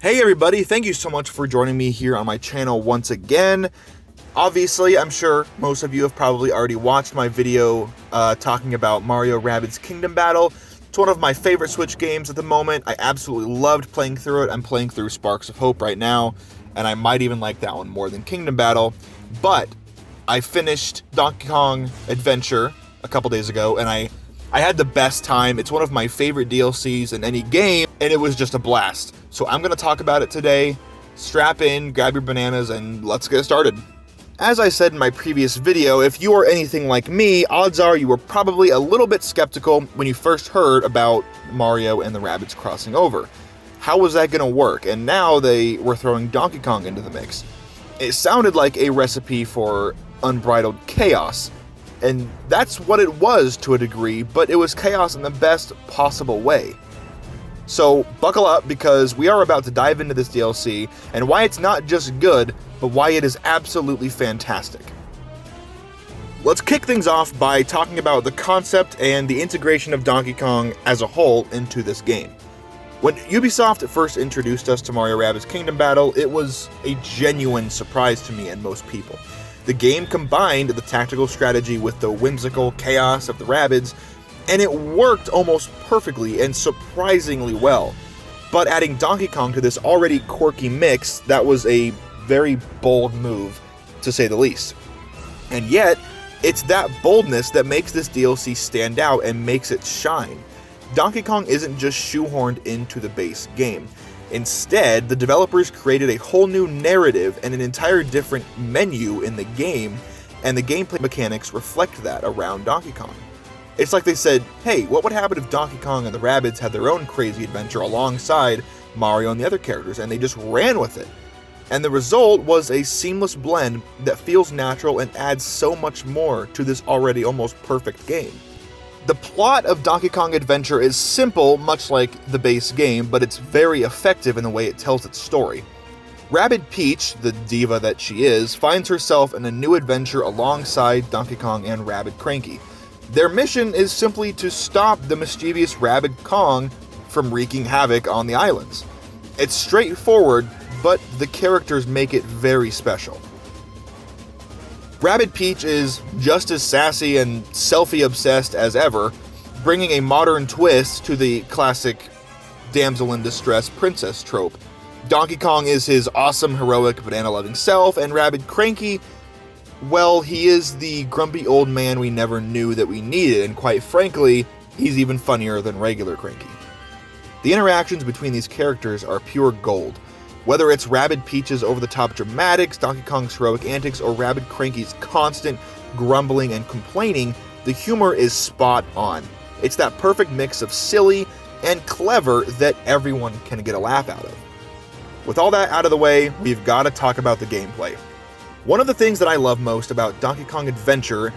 Hey everybody, thank you so much for joining me here on my channel once again. Obviously, I'm sure most of you have probably already watched my video talking about Mario Rabbids Kingdom Battle. It's one of my favorite Switch games at the moment. I absolutely loved playing through it. I'm playing through Sparks of Hope right now, and I might even like that one more than Kingdom Battle. But I finished Donkey Kong Adventure a couple days ago, and I had the best time. It's one of my favorite DLCs in any game, and it was just a blast. So I'm going to talk about it today. Strap in, grab your bananas, and let's get started. As I said in my previous video, if you are anything like me, odds are you were probably a little bit skeptical when you first heard about Mario and the Rabbids crossing over. How was that going to work? And now they were throwing Donkey Kong into the mix. It sounded like a recipe for unbridled chaos. And that's what it was to a degree, but it was chaos in the best possible way. So buckle up, because we are about to dive into this DLC and why it's not just good, but why it is absolutely fantastic. Let's kick things off by talking about the concept and the integration of Donkey Kong as a whole into this game. When Ubisoft first introduced us to Mario Rabbids Kingdom Battle, it was a genuine surprise to me and most people. The game combined the tactical strategy with the whimsical chaos of the Rabbids, and it worked almost perfectly and surprisingly well. But adding Donkey Kong to this already quirky mix, that was a very bold move, to say the least. And yet, it's that boldness that makes this DLC stand out and makes it shine. Donkey Kong isn't just shoehorned into the base game. Instead, the developers created a whole new narrative and an entire different menu in the game, and the gameplay mechanics reflect that around Donkey Kong. It's like they said, hey, what would happen if Donkey Kong and the Rabbids had their own crazy adventure alongside Mario and the other characters, and they just ran with it. And the result was a seamless blend that feels natural and adds so much more to this already almost perfect game. The plot of Donkey Kong Adventure is simple, much like the base game, but it's very effective in the way it tells its story. Rabbid Peach, the diva that she is, finds herself in a new adventure alongside Donkey Kong and Rabbid Cranky. Their mission is simply to stop the mischievous Rabbid Kong from wreaking havoc on the islands. It's straightforward, but the characters make it very special. Rabbid Peach is just as sassy and selfie-obsessed as ever, bringing a modern twist to the classic damsel-in-distress princess trope. Donkey Kong is his awesome, heroic, banana-loving self, and Rabbid Cranky, well, he is the grumpy old man we never knew that we needed, and quite frankly, he's even funnier than regular Cranky. The interactions between these characters are pure gold. Whether it's Rabbid Peach's over-the-top dramatics, Donkey Kong's heroic antics, or Rabbid Cranky's constant grumbling and complaining, the humor is spot on. It's that perfect mix of silly and clever that everyone can get a laugh out of. With all that out of the way, we've got to talk about the gameplay. One of the things that I love most about Donkey Kong Adventure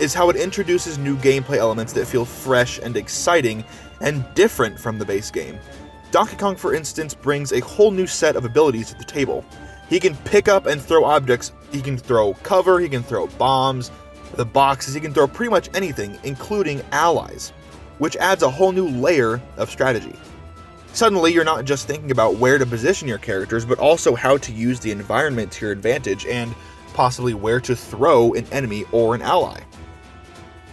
is how it introduces new gameplay elements that feel fresh and exciting and different from the base game. Donkey Kong, for instance, brings a whole new set of abilities to the table. He can pick up and throw objects, he can throw cover, he can throw bombs, the boxes, he can throw pretty much anything, including allies, which adds a whole new layer of strategy. Suddenly, you're not just thinking about where to position your characters, but also how to use the environment to your advantage and possibly where to throw an enemy or an ally.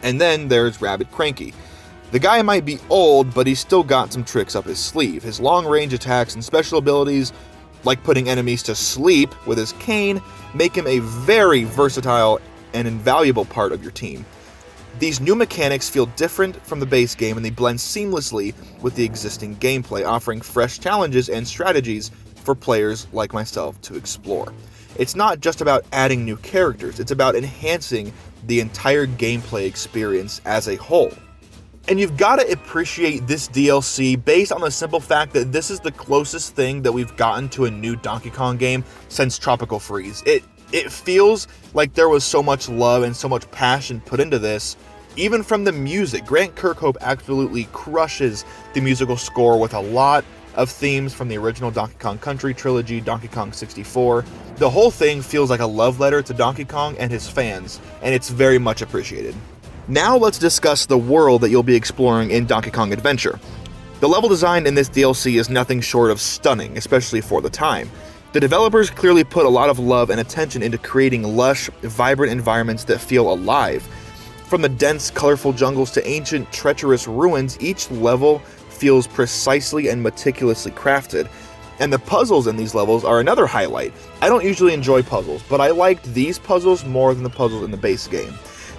And then there's Rabbid Cranky. The guy might be old, but he's still got some tricks up his sleeve. His long-range attacks and special abilities, like putting enemies to sleep with his cane, make him a very versatile and invaluable part of your team. These new mechanics feel different from the base game, and they blend seamlessly with the existing gameplay, offering fresh challenges and strategies for players like myself to explore. It's not just about adding new characters, it's about enhancing the entire gameplay experience as a whole. And you've got to appreciate this DLC based on the simple fact that this is the closest thing that we've gotten to a new Donkey Kong game since Tropical Freeze. It feels like there was so much love and so much passion put into this, even from the music. Grant Kirkhope absolutely crushes the musical score with a lot of themes from the original Donkey Kong Country trilogy, Donkey Kong 64. The whole thing feels like a love letter to Donkey Kong and his fans, and it's very much appreciated. Now let's discuss the world that you'll be exploring in Donkey Kong Adventure. The level design in this DLC is nothing short of stunning, especially for the time. The developers clearly put a lot of love and attention into creating lush, vibrant environments that feel alive. From the dense, colorful jungles to ancient, treacherous ruins, each level feels precisely and meticulously crafted. And the puzzles in these levels are another highlight. I don't usually enjoy puzzles, but I liked these puzzles more than the puzzles in the base game.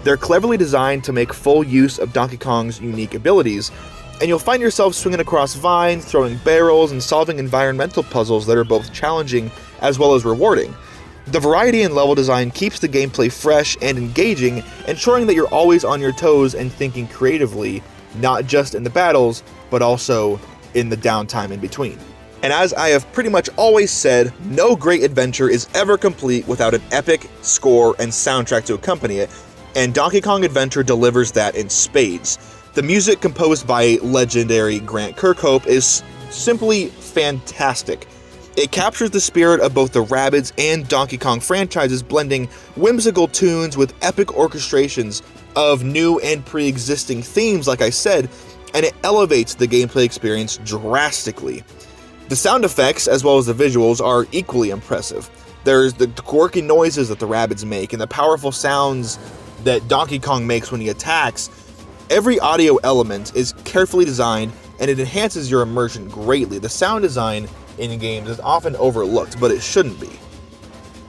They're cleverly designed to make full use of Donkey Kong's unique abilities, and you'll find yourself swinging across vines, throwing barrels, and solving environmental puzzles that are both challenging as well as rewarding. The variety in level design keeps the gameplay fresh and engaging, ensuring that you're always on your toes and thinking creatively, not just in the battles, but also in the downtime in between. And as I have pretty much always said, no great adventure is ever complete without an epic score and soundtrack to accompany it, and Donkey Kong Adventure delivers that in spades. The music composed by legendary Grant Kirkhope is simply fantastic. It captures the spirit of both the Rabbids and Donkey Kong franchises, blending whimsical tunes with epic orchestrations of new and pre-existing themes, like I said, and it elevates the gameplay experience drastically. The sound effects, as well as the visuals, are equally impressive. There's the quirky noises that the Rabbids make, and the powerful sounds that Donkey Kong makes when he attacks. Every audio element is carefully designed, and it enhances your immersion greatly. The sound design in games is often overlooked, but it shouldn't be.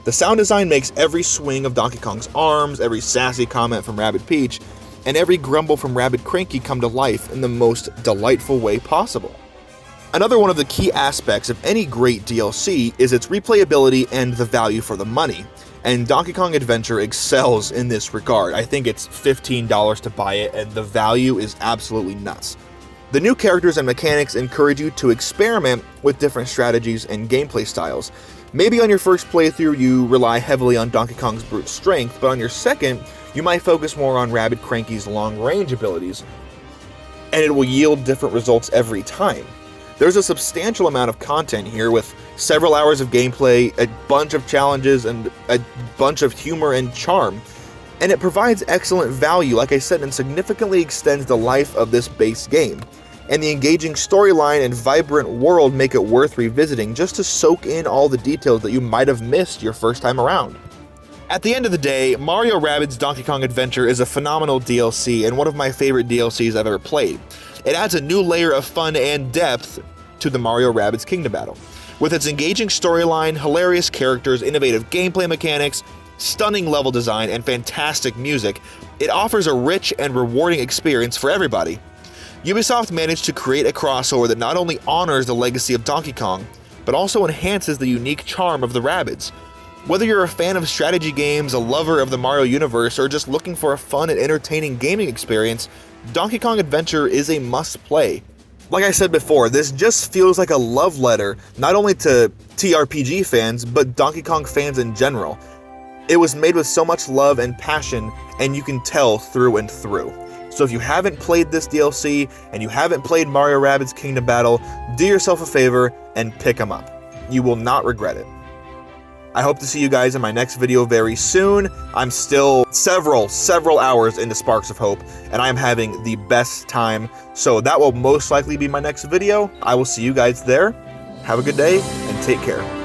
The sound design makes every swing of Donkey Kong's arms, every sassy comment from Rabbid Peach, and every grumble from Rabbid Cranky come to life in the most delightful way possible. Another one of the key aspects of any great DLC is its replayability and the value for the money, and Donkey Kong Adventure excels in this regard. I think it's $15 to buy it, and the value is absolutely nuts. The new characters and mechanics encourage you to experiment with different strategies and gameplay styles. Maybe on your first playthrough you rely heavily on Donkey Kong's brute strength, but on your second, you might focus more on Rabbid Cranky's long-range abilities, and it will yield different results every time. There's a substantial amount of content here with several hours of gameplay, a bunch of challenges, and a bunch of humor and charm. And it provides excellent value, like I said, and significantly extends the life of this base game. And the engaging storyline and vibrant world make it worth revisiting just to soak in all the details that you might have missed your first time around. At the end of the day, Mario Rabbids Donkey Kong Adventure is a phenomenal DLC and one of my favorite DLCs I've ever played. It adds a new layer of fun and depth to the Mario Rabbids Kingdom Battle. With its engaging storyline, hilarious characters, innovative gameplay mechanics, stunning level design, and fantastic music, it offers a rich and rewarding experience for everybody. Ubisoft managed to create a crossover that not only honors the legacy of Donkey Kong, but also enhances the unique charm of the Rabbids. Whether you're a fan of strategy games, a lover of the Mario universe, or just looking for a fun and entertaining gaming experience, Donkey Kong Adventure is a must-play. Like I said before, this just feels like a love letter, not only to TRPG fans, but Donkey Kong fans in general. It was made with so much love and passion, and you can tell through and through. So if you haven't played this DLC, and you haven't played Mario Rabbids Kingdom Battle, do yourself a favor and pick them up. You will not regret it. I hope to see you guys in my next video very soon. I'm still several hours into Sparks of Hope, and I'm having the best time. So that will most likely be my next video. I will see you guys there. Have a good day, and take care.